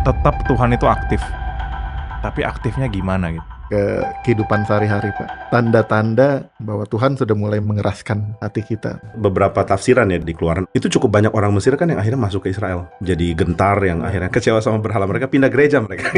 tetap Tuhan itu aktif. Tapi aktifnya gimana gitu? Ke kehidupan sehari-hari, Pak. Tanda-tanda bahwa Tuhan sudah mulai mengeraskan hati kita. Beberapa tafsiran ya di Keluaran, itu cukup banyak orang Mesir kan yang akhirnya masuk ke Israel. Jadi gentar, yang akhirnya kecewa sama berhala mereka, pindah gereja mereka.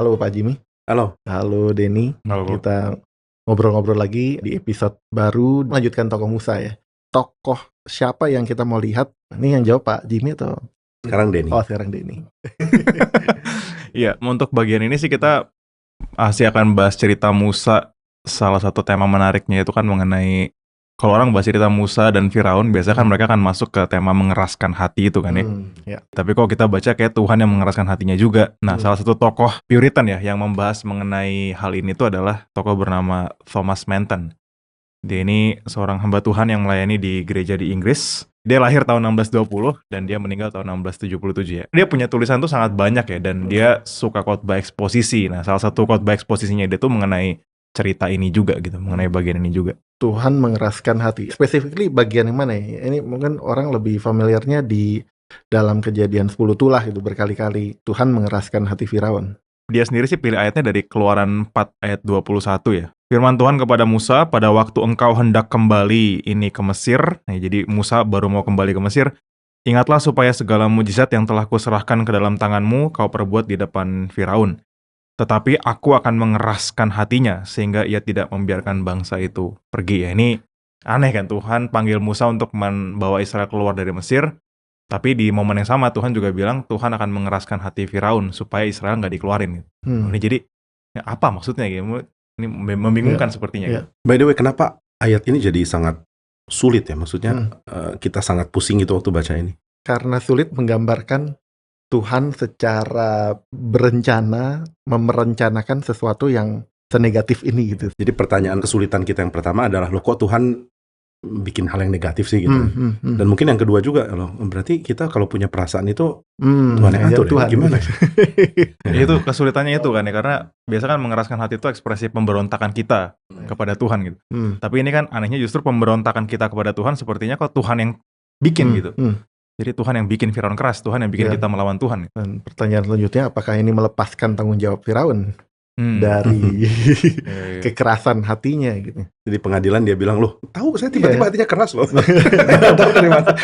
Halo Pak Jimmy. Halo. Halo Denny. Halo. Kita ngobrol-ngobrol lagi di episode baru, melanjutkan tokoh Musa ya. Tokoh siapa yang kita mau lihat? Ini yang jawab Pak Jimmy atau? Sekarang Denny. Oh, sekarang Denny. Iya, untuk bagian ini sih kita masih akan bahas cerita Musa. Salah satu tema menariknya itu kan mengenai, kalau orang bahas cerita Musa dan Firaun, biasanya kan mereka akan masuk ke tema mengeraskan hati itu kan ya. Ya. Tapi kalau kita baca kayak Tuhan yang mengeraskan hatinya juga. Nah, salah satu tokoh Puritan ya yang membahas mengenai hal ini itu adalah tokoh bernama Thomas Manton. Dia ini seorang hamba Tuhan yang melayani di gereja di Inggris. Dia lahir tahun 1620 dan dia meninggal tahun 1677 ya. Dia punya tulisan tuh sangat banyak ya, dan dia suka khotbah eksposisi. Nah, salah satu khotbah eksposisinya dia tuh mengenai cerita ini juga gitu, mengenai bagian ini juga. Tuhan mengeraskan hati. Specifically bagian yang mana ya? Ini mungkin orang lebih familiarnya di dalam Kejadian 10 tulah itu berkali-kali Tuhan mengeraskan hati Firaun. Dia sendiri sih pilih ayatnya dari Keluaran 4 ayat 21 ya. Firman Tuhan kepada Musa, pada waktu engkau hendak kembali ini ke Mesir. Nah, jadi Musa baru mau kembali ke Mesir. Ingatlah supaya segala mujizat yang telah kuserahkan ke dalam tanganmu kau perbuat di depan Firaun. Tetapi aku akan mengeraskan hatinya sehingga ia tidak membiarkan bangsa itu pergi. Ya, ini aneh kan, Tuhan panggil Musa untuk membawa Israel keluar dari Mesir. Tapi di momen yang sama Tuhan juga bilang Tuhan akan mengeraskan hati Firaun supaya Israel nggak dikeluarin. Ini jadi ya apa maksudnya gitu? Ini membingungkan sepertinya. Gitu. By the way, kenapa ayat ini jadi sangat sulit ya? Maksudnya kita sangat pusing gitu waktu baca ini. Karena sulit menggambarkan Tuhan secara berencana memerencanakan sesuatu yang senegatif ini gitu. Jadi pertanyaan kesulitan kita yang pertama adalah, loh kok Tuhan bikin hal yang negatif sih gitu. Dan mungkin yang kedua juga, loh berarti kita kalau punya perasaan itu Tuhan yang atur ya? Gimana? Itu kesulitannya itu kan ya, karena biasa kan mengeraskan hati itu ekspresi pemberontakan kita kepada Tuhan gitu. Tapi ini kan anehnya justru pemberontakan kita kepada Tuhan sepertinya kok Tuhan yang bikin gitu. Jadi Tuhan yang bikin Firaun keras, Tuhan yang bikin kita melawan Tuhan. Dan pertanyaan selanjutnya, apakah ini melepaskan tanggung jawab Firaun dari kekerasan hatinya gitu. Jadi pengadilan dia bilang, loh tahu saya tiba-tiba hatinya keras loh. Tahu dari mana?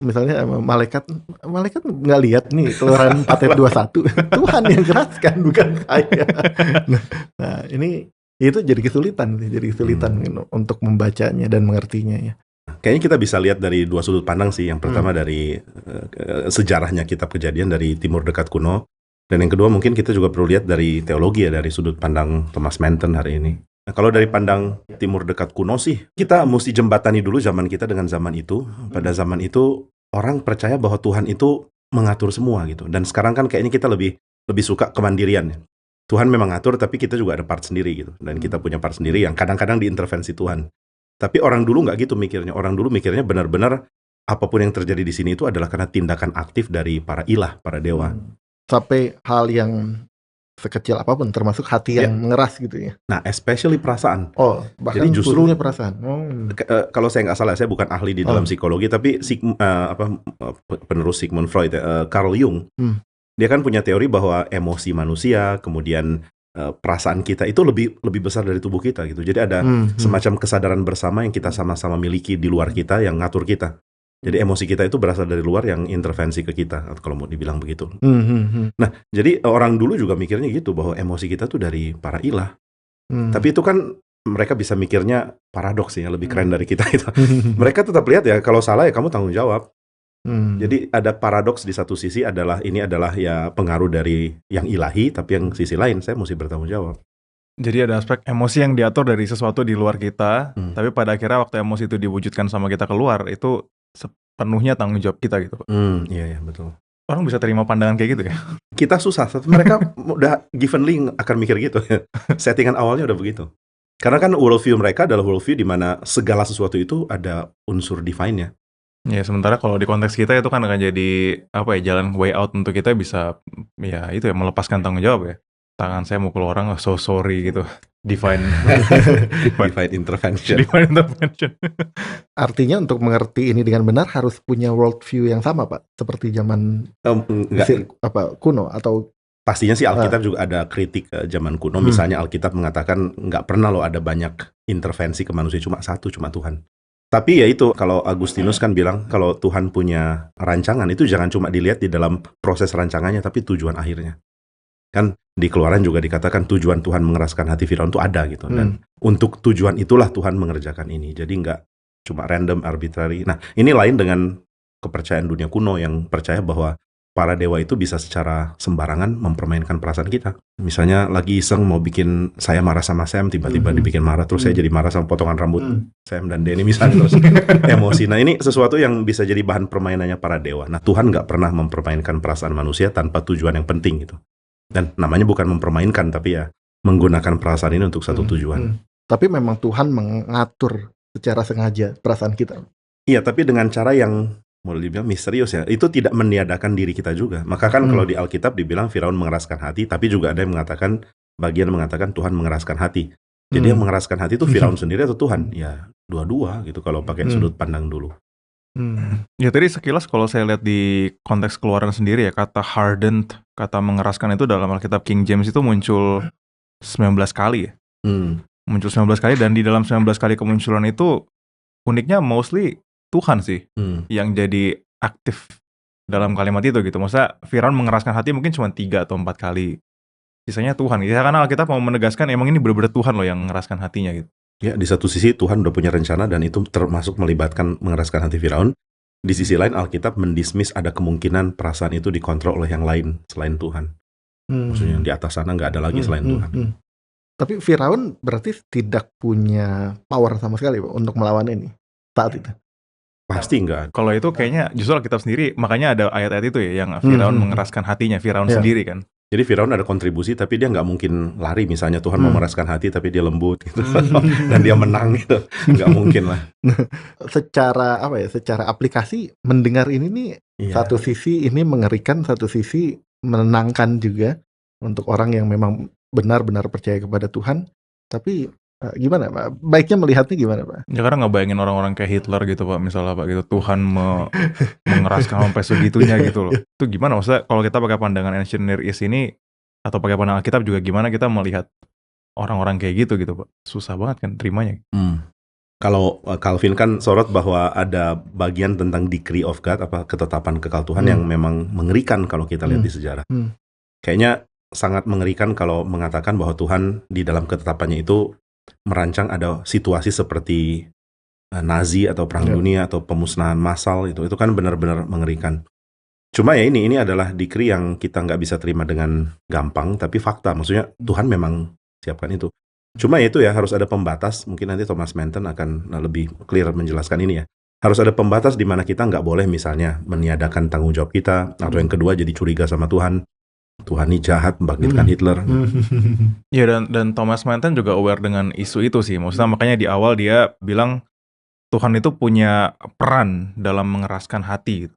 Misalnya malaikat nggak lihat nih Keluaran 4 ayat 21. Tuhan yang keraskan, bukan saya. Nah ini itu jadi kesulitan untuk membacanya dan mengertinya ya. Kayaknya kita bisa lihat dari dua sudut pandang sih. Yang pertama dari sejarahnya kitab Kejadian dari Timur Dekat kuno. Dan yang kedua mungkin kita juga perlu lihat dari teologi ya, dari sudut pandang Thomas Manton hari ini. Nah, kalau dari pandang Timur Dekat kuno sih, kita mesti jembatani dulu zaman kita dengan zaman itu. Pada zaman itu orang percaya bahwa Tuhan itu mengatur semua gitu. Dan sekarang kan kayaknya kita lebih suka kemandirian. Tuhan memang ngatur, tapi kita juga ada part sendiri gitu. Dan kita punya part sendiri yang kadang-kadang diintervensi Tuhan. Tapi orang dulu nggak gitu mikirnya. Orang dulu mikirnya benar-benar apapun yang terjadi di sini itu adalah karena tindakan aktif dari para ilah, para dewa. Sampai hal yang sekecil apapun, termasuk hati yang mengeras gitu ya. Nah, especially perasaan. Oh, bahkan jadi justru perasaan. Kalau saya nggak salah, saya bukan ahli di dalam psikologi, tapi penerus Sigmund Freud, Carl Jung, dia kan punya teori bahwa emosi manusia, kemudian perasaan kita itu lebih besar dari tubuh kita gitu. Jadi ada semacam kesadaran bersama yang kita sama-sama miliki di luar kita yang ngatur kita. Jadi emosi kita itu berasal dari luar yang intervensi ke kita, kalau mau dibilang begitu. Nah, jadi orang dulu juga mikirnya gitu, bahwa emosi kita tuh dari para ilah. Tapi itu kan mereka bisa mikirnya paradoks ya, lebih keren dari kita itu. Mereka tetap lihat ya, kalau salah ya kamu tanggung jawab. Jadi ada paradoks di satu sisi adalah ini adalah ya pengaruh dari yang ilahi, tapi yang sisi lain saya mesti bertanggung jawab. Jadi ada aspek emosi yang diatur dari sesuatu di luar kita, tapi pada akhirnya waktu emosi itu diwujudkan sama kita keluar, itu sepenuhnya tanggung jawab kita gitu. Iya betul. Orang bisa terima pandangan kayak gitu ya? Kita susah, mereka udah givenly akan mikir gitu. Settingan awalnya udah begitu. Karena kan worldview mereka adalah worldview di mana segala sesuatu itu ada unsur divine-nya. Ya, sementara kalau di konteks kita itu kan akan jadi apa ya, jalan way out untuk kita bisa ya itu ya melepaskan tanggung jawab ya. Tangan saya mukul orang, oh, so sorry gitu. Divine Divine intervention. divine intervention. Artinya untuk mengerti ini dengan benar harus punya worldview yang sama, Pak, seperti zaman Mesir kuno atau pastinya sih Alkitab juga ada kritik zaman kuno. Misalnya Alkitab mengatakan nggak pernah loh ada banyak intervensi ke manusia, cuma Tuhan. Tapi ya itu, kalau Agustinus kan bilang kalau Tuhan punya rancangan itu jangan cuma dilihat di dalam proses rancangannya, tapi tujuan akhirnya. Kan di Keluaran juga dikatakan tujuan Tuhan mengeraskan hati Firaun itu ada gitu. Dan untuk tujuan itulah Tuhan mengerjakan ini. Jadi nggak cuma random, arbitrary. Nah, ini lain dengan kepercayaan dunia kuno yang percaya bahwa para dewa itu bisa secara sembarangan mempermainkan perasaan kita. Misalnya lagi iseng mau bikin saya marah sama Sam, tiba-tiba dibikin marah, terus saya jadi marah sama potongan rambut Sam dan Denny misalnya, terus emosi. Nah, ini sesuatu yang bisa jadi bahan permainannya para dewa. Nah, Tuhan nggak pernah mempermainkan perasaan manusia tanpa tujuan yang penting gitu. Dan namanya bukan mempermainkan, tapi ya menggunakan perasaan ini untuk satu tujuan. Tapi memang Tuhan mengatur secara sengaja perasaan kita. Iya, tapi dengan cara yang boleh dibilang misterius ya. Itu tidak meniadakan diri kita juga. Maka kan kalau di Alkitab dibilang Firaun mengeraskan hati, tapi juga ada yang mengatakan, bagian mengatakan Tuhan mengeraskan hati. Jadi yang mengeraskan hati itu Firaun sendiri atau Tuhan? Ya dua-dua gitu kalau pakai sudut pandang dulu. Ya tadi sekilas kalau saya lihat di konteks Keluaran sendiri ya, kata hardened, kata mengeraskan itu dalam Alkitab King James itu muncul 19 kali ya. Muncul 19 kali, dan di dalam 19 kali kemunculan itu uniknya mostly Tuhan sih yang jadi aktif dalam kalimat itu gitu. Maksudnya Firaun mengeraskan hati mungkin cuma 3 atau 4 kali. Sisanya Tuhan. Ya, karena Alkitab mau menegaskan emang ini benar-benar Tuhan loh yang mengeraskan hatinya gitu. Ya, di satu sisi Tuhan udah punya rencana dan itu termasuk melibatkan mengeraskan hati Firaun. Di sisi lain Alkitab mendismiss ada kemungkinan perasaan itu dikontrol oleh yang lain selain Tuhan. Maksudnya di atas sana nggak ada lagi selain Tuhan. Tapi Firaun berarti tidak punya power sama sekali untuk melawan ini saat itu. Pasti enggak. Kalau itu kayaknya justru Alkitab sendiri, makanya ada ayat-ayat itu ya yang Firaun mengeraskan hatinya, Firaun sendiri kan. Jadi Firaun ada kontribusi tapi dia nggak mungkin lari, misalnya Tuhan mau mengeraskan hati tapi dia lembut gitu. Dan dia menang gitu. Nggak mungkin lah. Secara apa ya? Secara aplikasi mendengar ini nih satu sisi ini mengerikan, satu sisi menenangkan juga untuk orang yang memang benar-benar percaya kepada Tuhan. Tapi gimana Pak? Baiknya melihatnya gimana Pak? Ya karena nggak bayangin orang-orang kayak Hitler gitu Pak, misalnya Pak gitu, Tuhan mengeraskan sampai segitunya gitu loh. Itu gimana? Maksudnya kalau kita pakai pandangan Ancient Near East ini, atau pakai pandangan Alkitab juga, gimana kita melihat orang-orang kayak gitu Pak? Susah banget kan terimanya. Kalau Calvin kan sorot bahwa ada bagian tentang decree of God, apa ketetapan kekal Tuhan yang memang mengerikan kalau kita lihat di sejarah. Kayaknya sangat mengerikan kalau mengatakan bahwa Tuhan di dalam ketetapannya itu merancang ada situasi seperti Nazi atau perang dunia atau pemusnahan massal, itu kan benar-benar mengerikan. Cuma ya ini adalah decree yang kita nggak bisa terima dengan gampang, tapi fakta. Maksudnya Tuhan memang siapkan itu. Cuma ya itu ya harus ada pembatas. Mungkin nanti Thomas Manton akan lebih clear menjelaskan ini ya. Harus ada pembatas di mana kita nggak boleh misalnya meniadakan tanggung jawab kita, atau yang kedua jadi curiga sama Tuhan. Tuhan ini jahat, membangkitkan Hitler. Ya, dan Thomas Manton juga aware dengan isu itu sih. Maksudnya makanya di awal dia bilang Tuhan itu punya peran dalam mengeraskan hati gitu.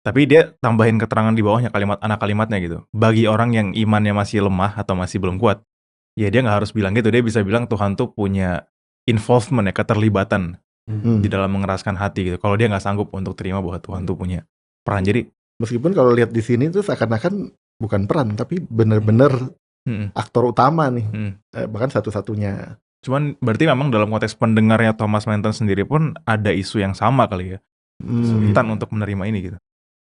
Tapi dia tambahin keterangan di bawahnya kalimatnya gitu. Bagi orang yang imannya masih lemah atau masih belum kuat, ya dia nggak harus bilang gitu. Dia bisa bilang Tuhan tuh punya involvement ya, keterlibatan di dalam mengeraskan hati gitu. Kalau dia nggak sanggup untuk terima bahwa Tuhan tuh punya peran. Jadi meskipun kalau lihat di sini tuh seakan-akan bukan peran, tapi benar-benar aktor utama nih, bahkan satu-satunya. Cuman berarti memang dalam konteks pendengarnya Thomas Manton sendiri pun ada isu yang sama kali ya, kesulitan untuk menerima ini gitu.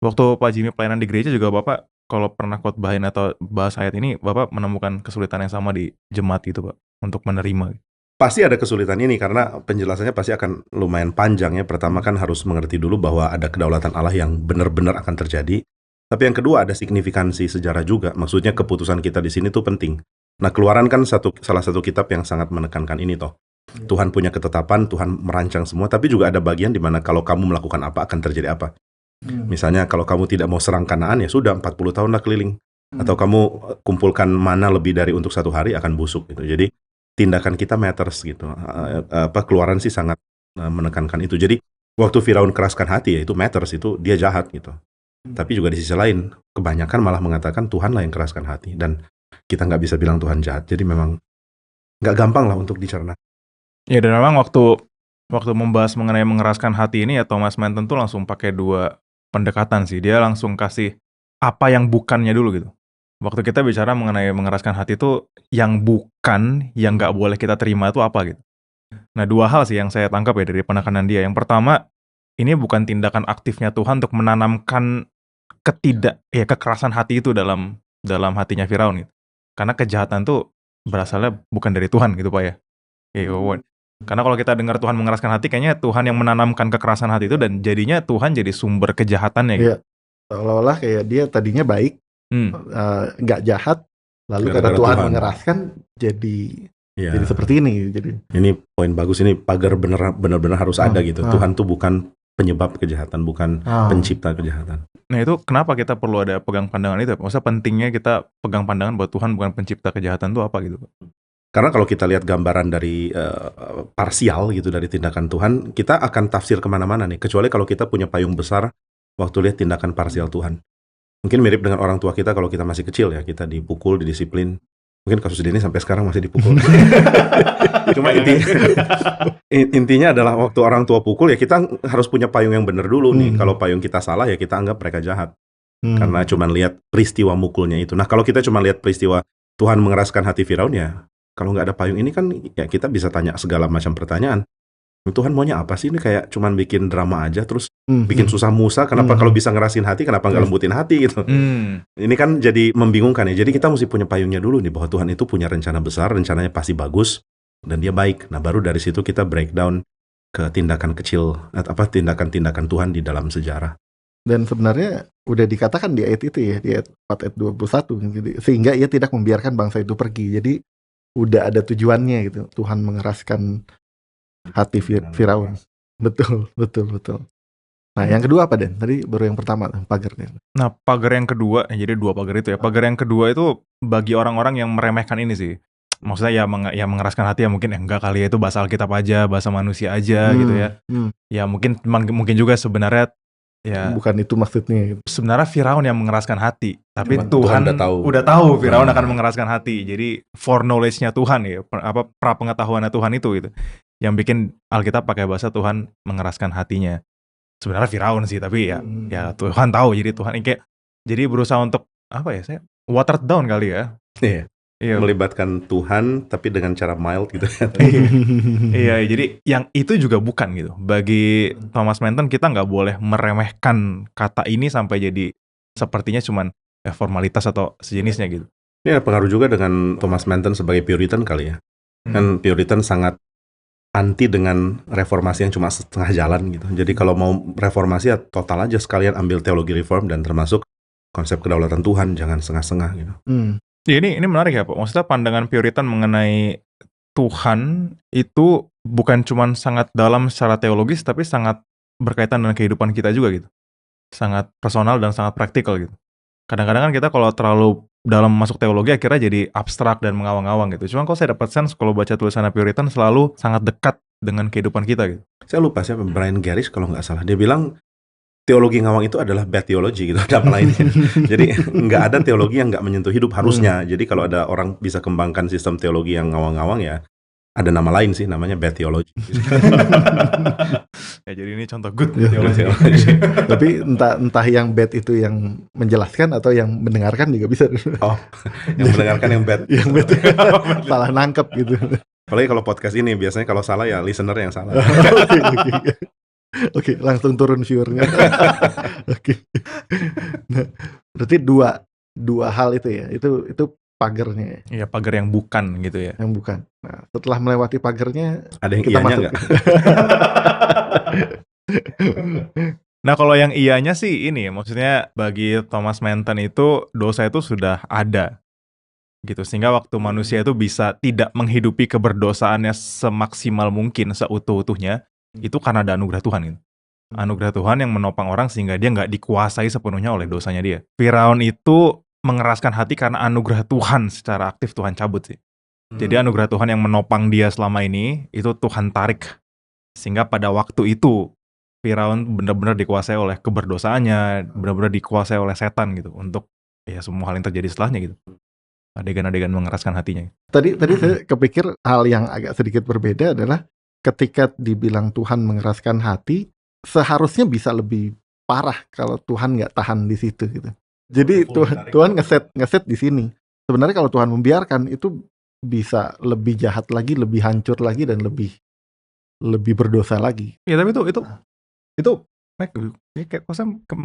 Waktu Pak Jimmy pelayanan di gereja juga Bapak kalau pernah khotbahin atau bahas ayat ini, Bapak menemukan kesulitan yang sama di jemaat gitu Pak, untuk menerima. Pasti ada kesulitan ini karena penjelasannya pasti akan lumayan panjang ya. Pertama kan harus mengerti dulu bahwa ada kedaulatan Allah yang benar-benar akan terjadi. Tapi yang kedua ada signifikansi sejarah juga. Maksudnya keputusan kita di sini tuh penting. Nah, Keluaran kan salah satu kitab yang sangat menekankan ini toh. Tuhan punya ketetapan, Tuhan merancang semua, tapi juga ada bagian di mana kalau kamu melakukan apa akan terjadi apa. Misalnya kalau kamu tidak mau serang Kanaan ya sudah 40 tahunlah keliling. Atau kamu kumpulkan mana lebih dari untuk 1 hari akan busuk gitu. Jadi tindakan kita matters gitu. Keluaran sih sangat menekankan itu. Jadi Waktu Firaun keraskan hati ya itu matters, itu dia jahat gitu. Tapi juga di sisi lain, kebanyakan malah mengatakan Tuhan lah yang keraskan hati. Dan kita nggak bisa bilang Tuhan jahat. Jadi memang nggak gampang lah untuk dicerna. Ya, dan memang waktu membahas mengenai mengeraskan hati ini ya, Thomas Manton tuh langsung pakai 2 pendekatan sih. Dia langsung kasih apa yang bukannya dulu gitu. Waktu kita bicara mengenai mengeraskan hati itu, yang bukan, yang nggak boleh kita terima itu apa gitu. Nah, 2 hal sih yang saya tangkap ya dari penekanan dia. Yang pertama, ini bukan tindakan aktifnya Tuhan untuk menanamkan kekerasan hati itu dalam hatinya Firaun gitu. Karena kejahatan tuh berasalnya bukan dari Tuhan gitu Pak ya. Karena kalau kita dengar Tuhan mengeraskan hati, kayaknya Tuhan yang menanamkan kekerasan hati itu, dan jadinya Tuhan jadi sumber kejahatannya gitu. Iya, seolah-olah kayak dia tadinya baik, nggak jahat, lalu karena Tuhan mengeraskan jadi seperti ini. Jadi ini poin bagus, ini pagar benar-benar harus ada gitu. Tuhan tuh bukan penyebab kejahatan, bukan pencipta kejahatan. Nah, itu kenapa kita perlu ada pegang pandangan itu? Maksudnya pentingnya kita pegang pandangan bahwa Tuhan bukan pencipta kejahatan itu apa gitu? Karena kalau kita lihat gambaran dari parsial gitu dari tindakan Tuhan, kita akan tafsir kemana-mana nih. Kecuali kalau kita punya payung besar waktu lihat tindakan parsial Tuhan. Mungkin mirip dengan orang tua kita kalau kita masih kecil ya, kita dipukul, didisiplin. Mungkin kasus Denny sampai sekarang masih dipukul. Cuma intinya adalah waktu orang tua pukul ya kita harus punya payung yang benar dulu nih. Kalau payung kita salah ya kita anggap mereka jahat. Karena cuma lihat peristiwa mukulnya itu. Nah kalau kita cuma lihat peristiwa Tuhan mengeraskan hati Firaun ya, kalau nggak ada payung ini kan ya kita bisa tanya segala macam pertanyaan. Tuhan maunya apa sih? Ini kayak cuman bikin drama aja terus bikin susah Musa. Kenapa kalau bisa ngerasin hati, kenapa nggak lembutin hati gitu? Ini kan jadi membingungkan ya. Jadi kita mesti punya payungnya dulu nih bahwa Tuhan itu punya rencana besar, rencananya pasti bagus dan dia baik. Nah baru dari situ kita breakdown ke tindakan kecil, tindakan-tindakan Tuhan di dalam sejarah. Dan sebenarnya udah dikatakan di ayat itu ya, di ayat 4 ayat 21, sehingga ia tidak membiarkan bangsa itu pergi. Jadi udah ada tujuannya gitu. Tuhan mengeraskan hati Firaun. Betul. Nah, yang kedua apa Dan? Tadi baru yang pertama pagarnya. Nah, pagar yang kedua, jadi 2 pagar itu ya. Pagar yang kedua itu bagi orang-orang yang meremehkan ini sih. Maksudnya ya mengeraskan hati ya mungkin enggak kali ya, itu bahasa Alkitab aja, bahasa manusia aja gitu ya. Ya mungkin juga sebenarnya ya bukan itu maksudnya. Sebenarnya Firaun yang mengeraskan hati, tapi Tuhan udah tahu Firaun akan mengeraskan hati. Jadi foreknowledge-nya Tuhan ya, pra pengetahuannya Tuhan itu gitu. Yang bikin Alkitab pakai bahasa Tuhan mengeraskan hatinya. Sebenarnya Firaun sih, tapi ya Tuhan tahu. Jadi Tuhan kayak jadi berusaha untuk saya watered down kali ya. Iya. Melibatkan Tuhan tapi dengan cara mild gitu. Iya, jadi yang itu juga bukan gitu. Bagi Thomas Manton kita nggak boleh meremehkan kata ini sampai jadi sepertinya cuman formalitas atau sejenisnya gitu. Ini ada pengaruh juga dengan Thomas Manton sebagai Puritan kali ya. Kan Puritan sangat anti dengan reformasi yang cuma setengah jalan gitu. Jadi kalau mau reformasi ya total aja, sekalian ambil teologi reform dan termasuk konsep kedaulatan Tuhan, jangan setengah-setengah gitu. Ya, ini menarik ya Pak. Maksudnya pandangan Puritan mengenai Tuhan itu bukan cuma sangat dalam secara teologis, tapi sangat berkaitan dengan kehidupan kita juga gitu. Sangat personal dan sangat praktikal gitu. Kadang-kadang kan kita kalau terlalu dalam masuk teologi akhirnya jadi abstrak dan mengawang-awang gitu. Cuma kalau saya dapat sense kalau baca tulisan Puritan selalu sangat dekat dengan kehidupan kita gitu. Saya lupa siapa, Brian Gerrish kalau nggak salah. Dia bilang teologi ngawang itu adalah bad theology gitu, nama lainnya. Jadi nggak ada teologi yang nggak menyentuh hidup harusnya. Jadi kalau ada orang bisa kembangkan sistem teologi yang ngawang-ngawang ya ada nama lain sih, namanya bad theology. Ya jadi ini contoh good teologi. Tapi entah yang bad itu yang menjelaskan atau yang mendengarkan juga bisa. Oh, yang mendengarkan yang bad. Yang bad. Salah nangkep gitu. Apalagi kalau podcast ini biasanya kalau salah ya listener yang salah. Oke, langsung turun viewernya. Oke. Nah, berarti dua hal itu ya. Itu pagarnya. Iya, pagar yang bukan gitu ya. Yang bukan. Nah, setelah melewati pagarnya ada yang kita iyanya masuk. nggak? Nah, kalau yang iyanya sih ini, maksudnya bagi Thomas Manton itu dosa itu sudah ada. Gitu, sehingga waktu manusia itu bisa tidak menghidupi keberdosaannya semaksimal mungkin, seutuh-utuhnya, itu karena ada anugerah Tuhan gitu. Anugerah Tuhan yang menopang orang sehingga dia nggak dikuasai sepenuhnya oleh dosanya dia. Firaun itu mengeraskan hati karena anugerah Tuhan secara aktif Tuhan cabut sih. Jadi anugerah Tuhan yang menopang dia selama ini, itu Tuhan tarik. Sehingga pada waktu itu, Firaun benar-benar dikuasai oleh keberdosaannya, benar-benar dikuasai oleh setan gitu untuk ya semua hal yang terjadi setelahnya gitu. Adegan-adegan mengeraskan hatinya. Tadi saya kepikir hal yang agak sedikit berbeda adalah ketika dibilang Tuhan mengeraskan hati, seharusnya bisa lebih parah kalau Tuhan nggak tahan di situ gitu. Jadi Tuhan ngeset di sini. Sebenarnya kalau Tuhan membiarkan itu bisa lebih jahat lagi, lebih hancur lagi, dan lebih berdosa lagi. Ya tapi itu kayak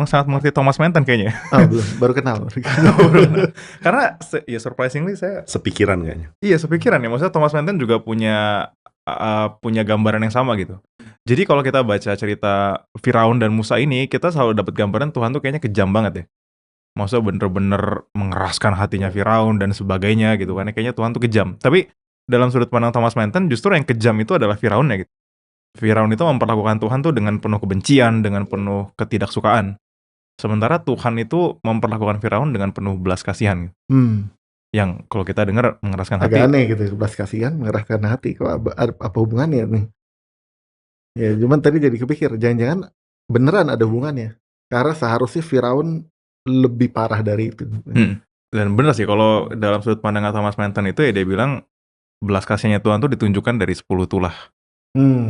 sangat mengerti Thomas Manton kayaknya. Belum, baru kenal. Karena ya surprisingly saya sepikiran kayaknya. Iya sepikiran ya, maksudnya Thomas Manton juga punya gambaran yang sama gitu. Jadi kalau kita baca cerita Firaun dan Musa ini, kita selalu dapat gambaran Tuhan tuh kayaknya kejam banget ya. Maksudnya bener-bener mengeraskan hatinya Firaun dan sebagainya gitu kan. Kayaknya Tuhan tuh kejam. Tapi dalam sudut pandang Thomas Manton justru yang kejam itu adalah Firaunnya gitu. Firaun itu memperlakukan Tuhan tuh dengan penuh kebencian, dengan penuh ketidaksukaan. Sementara Tuhan itu memperlakukan Firaun dengan penuh belas kasihan. Yang kalau kita dengar mengeraskan hati. Agak aneh gitu, belas kasihan, mengeraskan hati. Kok apa hubungannya nih? Ya, cuman tadi jadi kepikir, jangan-jangan beneran ada hubungannya. Karena seharusnya Firaun lebih parah dari itu. Dan bener sih, kalau dalam sudut pandangan Thomas Manton itu ya dia bilang belas kasihnya Tuhan tuh ditunjukkan dari 10 tulah.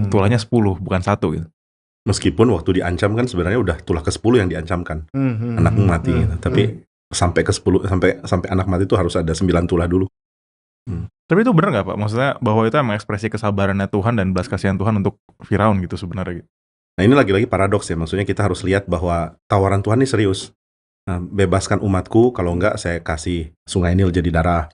Tulahnya 10, bukan 1 gitu. Meskipun waktu diancam kan sebenarnya udah tulah ke-10 yang diancamkan. Anakmu mati gitu. Tapi sampai ke-10 sampai anak mati itu harus ada 9 tulah dulu. Tapi itu benar nggak Pak? Maksudnya bahwa itu emang ekspresi kesabarannya Tuhan dan belas kasihan Tuhan untuk Firaun gitu sebenarnya gitu. Nah ini lagi-lagi paradoks ya. Maksudnya kita harus lihat bahwa tawaran Tuhan ini serius. Nah, bebaskan umatku, kalau enggak saya kasih sungai Nil jadi darah.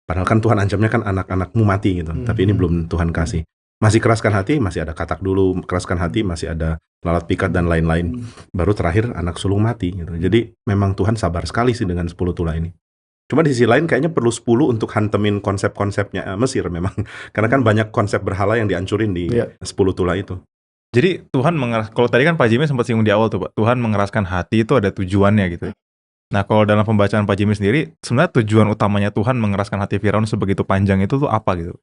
Padahal kan Tuhan ancamnya kan anak-anakmu mati gitu. Tapi ini belum Tuhan kasih. Masih keraskan hati, masih ada katak dulu. Keraskan hati, masih ada lalat pikat dan lain-lain. Baru terakhir anak sulung mati gitu. Jadi memang Tuhan sabar sekali sih dengan 10 tulah ini. Cuma di sisi lain kayaknya perlu 10 untuk hantemin konsep-konsepnya Mesir memang. Karena kan banyak konsep berhala yang dihancurin di 10 tulah itu. Jadi Tuhan kalau tadi kan Pak Jimmy sempat singgung di awal tuh Pak, Tuhan mengeraskan hati itu ada tujuannya gitu. Nah kalau dalam pembacaan Pak Jimmy sendiri, sebenarnya tujuan utamanya Tuhan mengeraskan hati Firaun sebegitu panjang itu tuh apa gitu?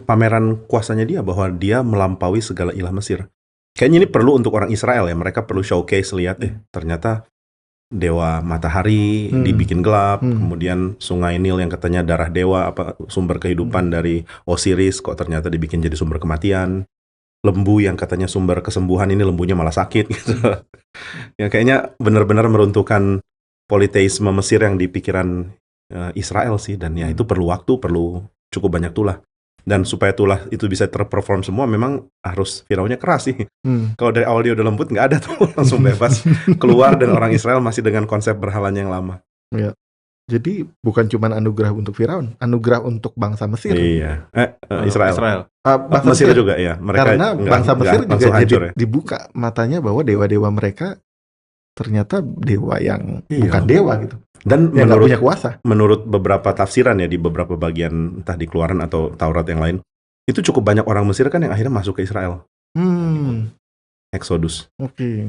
Pameran kuasanya dia bahwa dia melampaui segala ilah Mesir. Kayaknya ini perlu untuk orang Israel ya, mereka perlu showcase, lihat ternyata dewa matahari dibikin gelap, kemudian sungai Nil yang katanya darah dewa, sumber kehidupan dari Osiris, kok ternyata dibikin jadi sumber kematian. Lembu yang katanya sumber kesembuhan, ini lembunya malah sakit gitu. Ya kayaknya benar-benar meruntuhkan politeisme Mesir yang di pikiran Israel sih, dan ya itu perlu waktu, perlu cukup banyak tulah. Dan supaya tulah itu bisa terperform semua, memang harus Firaunnya keras sih. Kalau dari awal dia udah lembut, nggak ada tuh, langsung bebas keluar, dan orang Israel masih dengan konsep berhalanya yang lama. Ya. Jadi bukan cuma anugerah untuk Firaun, anugerah untuk bangsa Mesir. Iya, Israel. Bangsa Mesir juga ya. Mereka karena bangsa Mesir juga jadi ya. dibuka matanya bahwa dewa-dewa mereka ternyata dewa yang bukan dewa gitu. Dan yang punya kuasa. Menurut beberapa tafsiran ya di beberapa bagian entah di Keluaran atau Taurat yang lain, itu cukup banyak orang Mesir kan yang akhirnya masuk ke Israel. Exodus. Oke.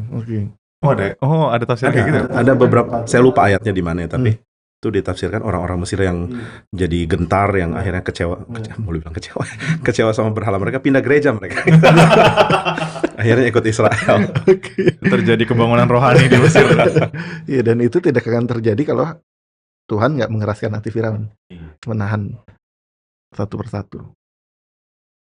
Oh ada tafsir kayak gitu. Ada beberapa, saya lupa ayatnya di mana ya, tapi itu ditafsirkan orang-orang Mesir yang jadi gentar, yang akhirnya kecewa sama berhala mereka, pindah gereja mereka. Akhirnya ikut Israel. Terjadi kebangunan rohani di Mesir. Iya, dan itu tidak akan terjadi kalau Tuhan nggak mengeraskan hati Firaun, menahan satu persatu.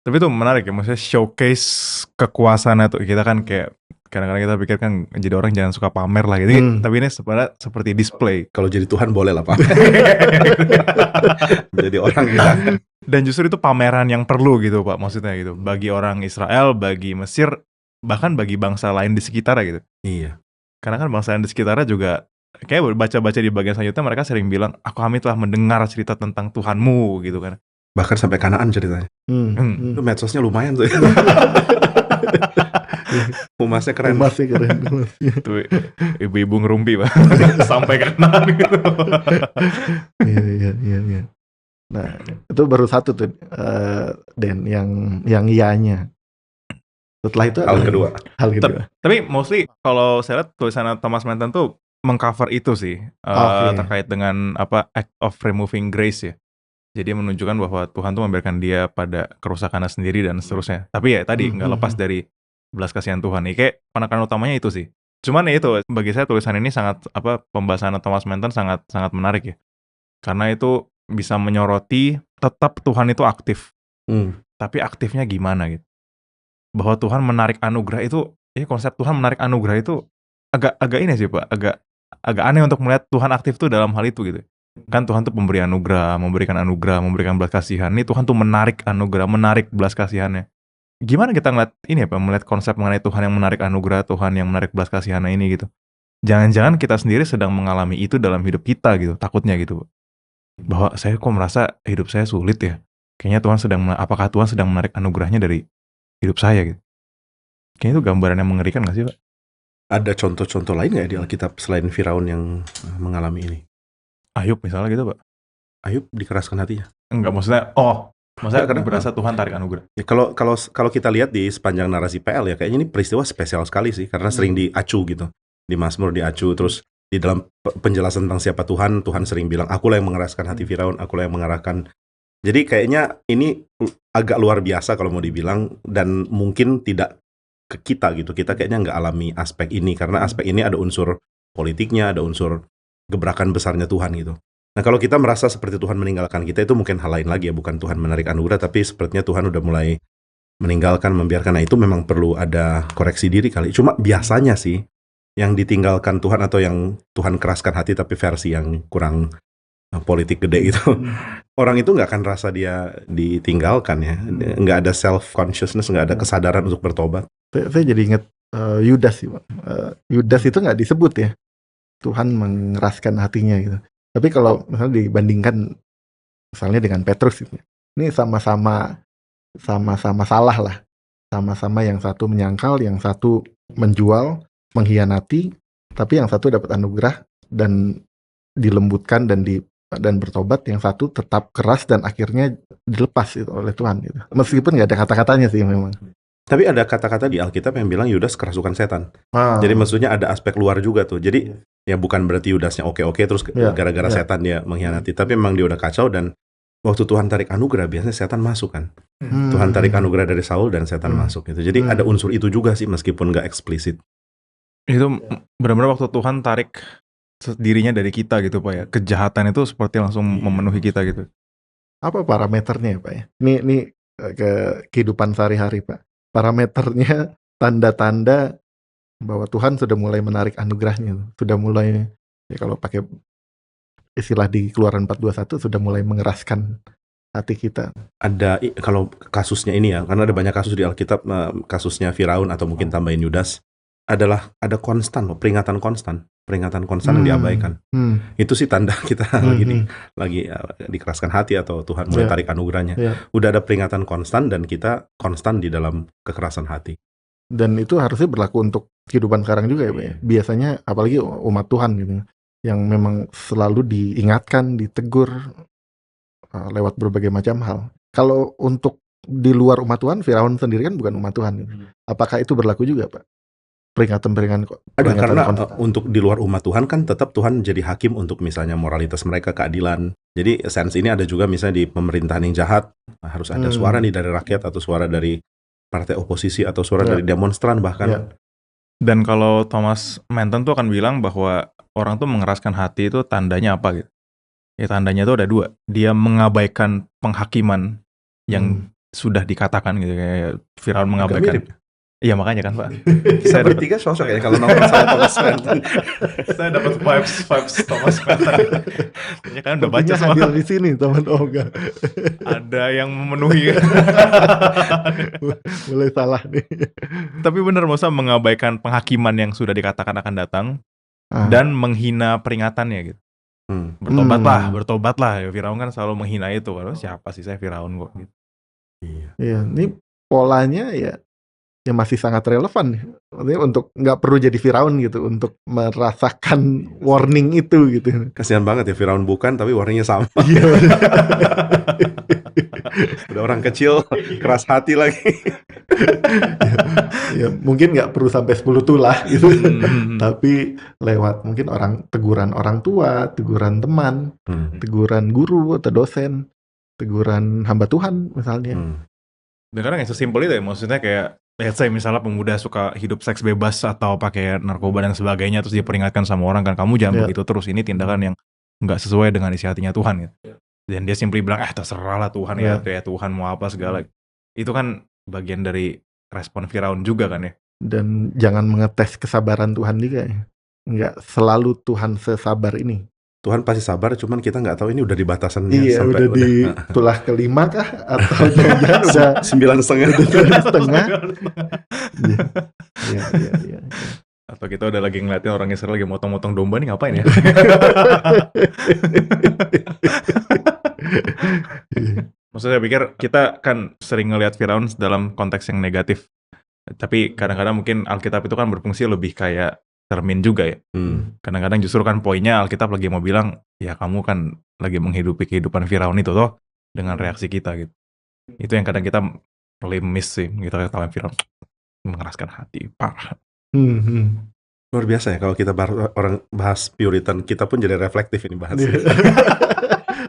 Tapi itu menarik ya, maksudnya showcase kekuasaan itu. Kita kan kayak kadang-kadang kita pikir kan jadi orang jangan suka pamer lah gitu. Tapi ini sebenarnya seperti display. Kalau jadi Tuhan boleh lah pamer. Jadi orang kita. Dan justru itu pameran yang perlu gitu Pak, maksudnya gitu. Bagi orang Israel, bagi Mesir, bahkan bagi bangsa lain di sekitarnya gitu. Iya. Karena kan bangsa lain di sekitarnya juga kayak baca-baca di bagian selanjutnya mereka sering bilang, kami telah mendengar cerita tentang Tuhanmu gitu kan. Bahkan sampai Kanaan ceritanya. Itu medsosnya lumayan tuh. Humasnya keren. Tuh, ibu-ibu ngerumpi Pak. Sampai Kanaan gitu. Iya. Nah, itu baru satu tuh, Dan yang ianya. Setelah itu hal kedua. Tapi mostly kalau saya lihat tulisan Thomas Manton tuh mengcover itu sih, terkait dengan act of removing grace ya. Jadi menunjukkan bahwa Tuhan tuh membiarkan dia pada kerusakannya sendiri dan seterusnya. Tapi ya tadi nggak lepas dari belas kasihan Tuhan. Nih kayak penekanan utamanya itu sih. Cuman ya itu, bagi saya tulisan ini sangat pembahasan Thomas Manton sangat sangat menarik ya. Karena itu bisa menyoroti tetap Tuhan itu aktif. Tapi aktifnya gimana gitu. Bahwa Tuhan menarik anugerah itu, konsep Tuhan menarik anugerah itu agak ini sih Pak, agak aneh untuk melihat Tuhan aktif tuh dalam hal itu gitu. Kan Tuhan tuh pemberi anugerah, memberikan belas kasihan. Ini Tuhan tuh menarik anugerah, menarik belas kasihannya. Gimana kita ngeliat ini ya Pak, melihat konsep mengenai Tuhan yang menarik anugerah, Tuhan yang menarik belas kasihannya ini gitu. Jangan-jangan kita sendiri sedang mengalami itu dalam hidup kita gitu, takutnya gitu Pak. Bahwa saya kok merasa hidup saya sulit ya. Kayaknya apakah Tuhan sedang menarik anugerahnya dari hidup saya gitu. Kayaknya itu gambaran yang mengerikan gak sih Pak? Ada contoh-contoh lain nggak di Alkitab selain Firaun yang mengalami ini? Ayub misalnya gitu Pak. Ayub dikeraskan hatinya? Enggak, maksudnya karena berasa Tuhan tarik anugerah. Ya, kalau kita lihat di sepanjang narasi PL ya, kayaknya ini peristiwa spesial sekali sih, karena sering diacu gitu. Di Mazmur diacu, terus di dalam penjelasan tentang siapa Tuhan sering bilang, akulah yang mengeraskan hati Firaun, akulah yang mengarahkan. Jadi kayaknya ini agak luar biasa kalau mau dibilang, dan mungkin tidak ke kita gitu. Kita kayaknya nggak alami aspek ini, karena aspek ini ada unsur politiknya, ada unsur gebrakan besarnya Tuhan gitu. Nah kalau kita merasa seperti Tuhan meninggalkan kita, itu mungkin hal lain lagi ya, bukan Tuhan menarik anugerah, tapi sepertinya Tuhan udah mulai meninggalkan, membiarkan. Nah itu memang perlu ada koreksi diri kali. Cuma biasanya sih, yang ditinggalkan Tuhan atau yang Tuhan keraskan hati tapi versi yang kurang politik gede gitu, orang itu nggak akan rasa dia ditinggalkan ya, nggak ada self consciousness, nggak ada kesadaran untuk bertobat. Saya jadi ingat Yudas sih, Yudas itu nggak disebut ya Tuhan mengeraskan hatinya gitu. Tapi kalau misalnya dibandingkan misalnya dengan Petrus gitu, ini sama-sama salah lah, sama-sama yang satu menyangkal, yang satu menjual, mengkhianati, tapi yang satu dapat anugerah dan dilembutkan dan bertobat, yang satu tetap keras dan akhirnya dilepas itu oleh Tuhan gitu. Meskipun nggak ada kata-katanya sih memang. Tapi ada kata-kata di Alkitab yang bilang Yudas kerasukan setan. Jadi maksudnya ada aspek luar juga tuh. Jadi ya bukan berarti Yudasnya oke-oke terus gara-gara setan dia mengkhianati. Tapi memang dia udah kacau, dan waktu Tuhan tarik anugerah biasanya setan masuk kan. Tuhan tarik anugerah dari Saul dan setan masuk gitu. Jadi ada unsur itu juga sih meskipun nggak eksplisit. Itu benar-benar waktu Tuhan tarik dirinya dari kita gitu Pak ya. Kejahatan itu seperti langsung memenuhi kita gitu. Apa parameternya ya Pak ya? Ini ke kehidupan sehari-hari Pak. Parameternya tanda-tanda bahwa Tuhan sudah mulai menarik anugerahnya, sudah mulai, ya kalau pakai istilah di Keluaran 4:21, sudah mulai mengeraskan hati kita. Ada kalau kasusnya ini ya, karena ada banyak kasus di Alkitab, kasusnya Firaun atau mungkin tambahin Yudas, adalah ada konstan, peringatan konstan yang diabaikan. Itu sih tanda kita lagi dikeraskan hati atau Tuhan mulai tarik anugerahnya. Udah ada peringatan konstan dan kita konstan di dalam kekerasan hati. Dan itu harusnya berlaku untuk kehidupan sekarang juga ya Pak ya. Biasanya apalagi umat Tuhan gitu, yang memang selalu diingatkan, ditegur lewat berbagai macam hal. Kalau untuk di luar umat Tuhan, Firaun sendiri kan bukan umat Tuhan gitu. Apakah itu berlaku juga Pak? Peringatan ada, karena untuk di luar umat Tuhan kan tetap Tuhan jadi hakim untuk misalnya moralitas mereka, keadilan. Jadi sense ini ada juga misalnya di pemerintahan yang jahat, harus ada suara nih dari rakyat atau suara dari partai oposisi atau suara dari demonstran bahkan. Dan kalau Thomas Manton tuh akan bilang bahwa orang tuh mengeraskan hati itu tandanya apa gitu. Ya tandanya tuh ada dua. Dia mengabaikan penghakiman yang sudah dikatakan gitu, kayak Firaun mengabaikan. Iya makanya kan Pak. Saya bertiga sosok ya kalau nomor saya Thomas Manton. Saya dapat vibes Thomas Manton. Kayaknya kan udah baca semua. Hadir di sini teman Oga. Ada yang memenuhi. Mulai salah nih. Tapi benar, maksudnya mengabaikan penghakiman yang sudah dikatakan akan datang dan menghina peringatannya gitu. Bertobatlah. Firaun kan selalu menghina itu. Siapa sih saya Firaun kok gitu. Iya, ini polanya ya masih sangat relevan. Maksudnya untuk nggak perlu jadi Firaun gitu untuk merasakan warning itu gitu. Kasihan banget ya, Firaun bukan tapi warningnya sama. Udah orang kecil keras hati lagi. ya mungkin nggak perlu sampai 10 tulah gitu. Tapi lewat mungkin teguran orang tua, teguran teman, teguran guru atau dosen, teguran hamba Tuhan misalnya. Dan kadang yang sesimpel itu ya, maksudnya kayak let's say misalnya pemuda suka hidup seks bebas atau pakai narkoba dan sebagainya, terus diperingatkan sama orang kan, kamu jangan begitu terus, ini tindakan yang nggak sesuai dengan isi hatinya Tuhan gitu. Dan dia simply bilang, terserah lah Tuhan ya Tuhan mau apa segala. Itu kan bagian dari respon Firaun juga kan ya. Dan jangan mengetes kesabaran Tuhan juga ya. Nggak selalu Tuhan sesabar ini. Tuhan pasti sabar, cuman kita nggak tahu ini udah di batasannya. Iya, sampai udah di tulah kelima kah? Atau jangan udah 9,5. Iya. Atau kita udah lagi ngeliatin orang Israel lagi motong-motong domba nih, ngapain ya? Maksudnya saya pikir kita kan sering ngelihat Firaun dalam konteks yang negatif. Tapi kadang-kadang mungkin Alkitab itu kan berfungsi lebih kayak cermin juga ya. Kadang-kadang justru kan poinnya Alkitab lagi mau bilang, ya kamu kan lagi menghidupi kehidupan Firaun itu toh, dengan reaksi kita gitu. Itu yang kadang kita paling miss sih, kita ketahuan Firaun mengeraskan hati, parah. Luar biasa ya kalau kita bahas Puritan, kita pun jadi reflektif ini bahasnya.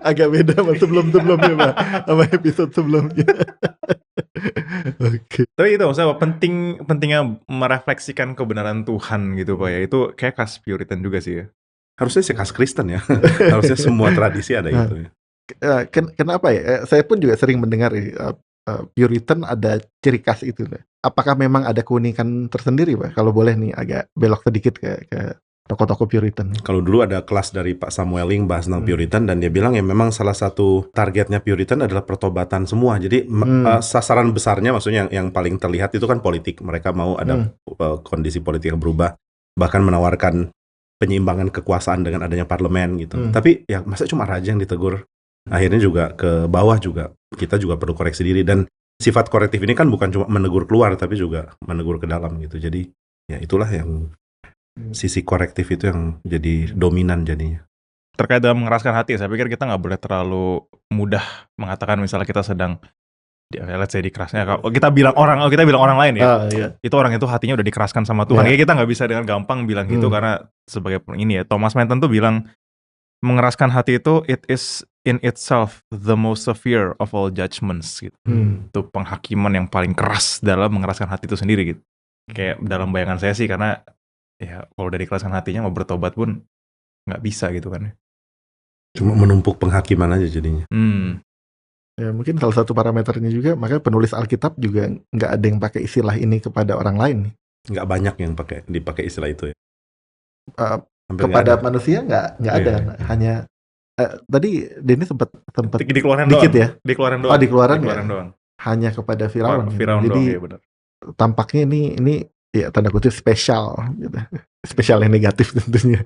Agak beda sama sebelum-sebelumnya Pak, sama episode sebelumnya. Oke. Tapi itu maksudnya pentingnya merefleksikan kebenaran Tuhan gitu Pak ya. Itu kayak khas Puritan juga sih ya. Harusnya sih khas Kristen ya. Harusnya semua tradisi ada itu ya. Kenapa ya? Saya pun juga sering mendengar Puritan ada ciri khas itu. Apakah memang ada keunikan tersendiri Pak? Kalau boleh nih agak belok sedikit ke tokoh-tokoh Puritan. Kalau dulu ada kelas dari Pak Samueling bahas tentang Puritan, dan dia bilang ya memang salah satu targetnya Puritan adalah pertobatan semua. Jadi sasaran besarnya maksudnya yang paling terlihat itu kan politik. Mereka mau ada kondisi politik yang berubah, bahkan menawarkan penyeimbangan kekuasaan dengan adanya parlemen gitu. Tapi ya masa cuma raja yang ditegur? Akhirnya juga ke bawah juga kita juga perlu koreksi diri, dan sifat korektif ini kan bukan cuma menegur keluar tapi juga menegur ke dalam gitu. Jadi ya itulah yang sisi korektif itu yang jadi dominan jadinya. Terkait dengan mengeraskan hati, saya pikir kita nggak boleh terlalu mudah mengatakan misalnya kita sedang let's say dikerasnya. Kalau kita bilang orang lain ya, itu orang itu hatinya udah dikeraskan sama Tuhan. Ya kita nggak bisa dengan gampang bilang gitu karena sebagai ini ya, Thomas Manton tuh bilang mengeraskan hati itu it is in itself the most severe of all judgments gitu. Itu penghakiman yang paling keras dalam mengeraskan hati itu sendiri gitu. Kayak dalam bayangan saya sih, karena ya kalau udah dikeraskan hatinya mau bertobat pun nggak bisa gitu kan. Cuma menumpuk penghakiman aja jadinya. Ya mungkin salah satu parameternya juga, makanya penulis Alkitab juga nggak ada yang pakai istilah ini kepada orang lain. Nggak banyak yang dipakai istilah itu ya. Kepada manusia nggak ada, hanya tadi Denny sempat dikeluarin dikit doang. ya. Dikeluarin doang. Hanya kepada Firaun. Jadi doang, tampaknya ini ya tanda kutip spesial gitu. Spesial yang negatif tentunya.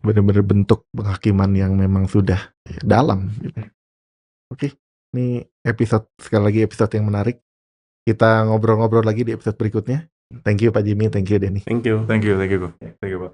Benar-benar bentuk penghakiman yang memang sudah dalam gitu. Oke, ini sekali lagi episode yang menarik. Kita ngobrol-ngobrol lagi di episode berikutnya. Thank you Pak Jimmy, thank you Denny. Thank you. Thank you Pak.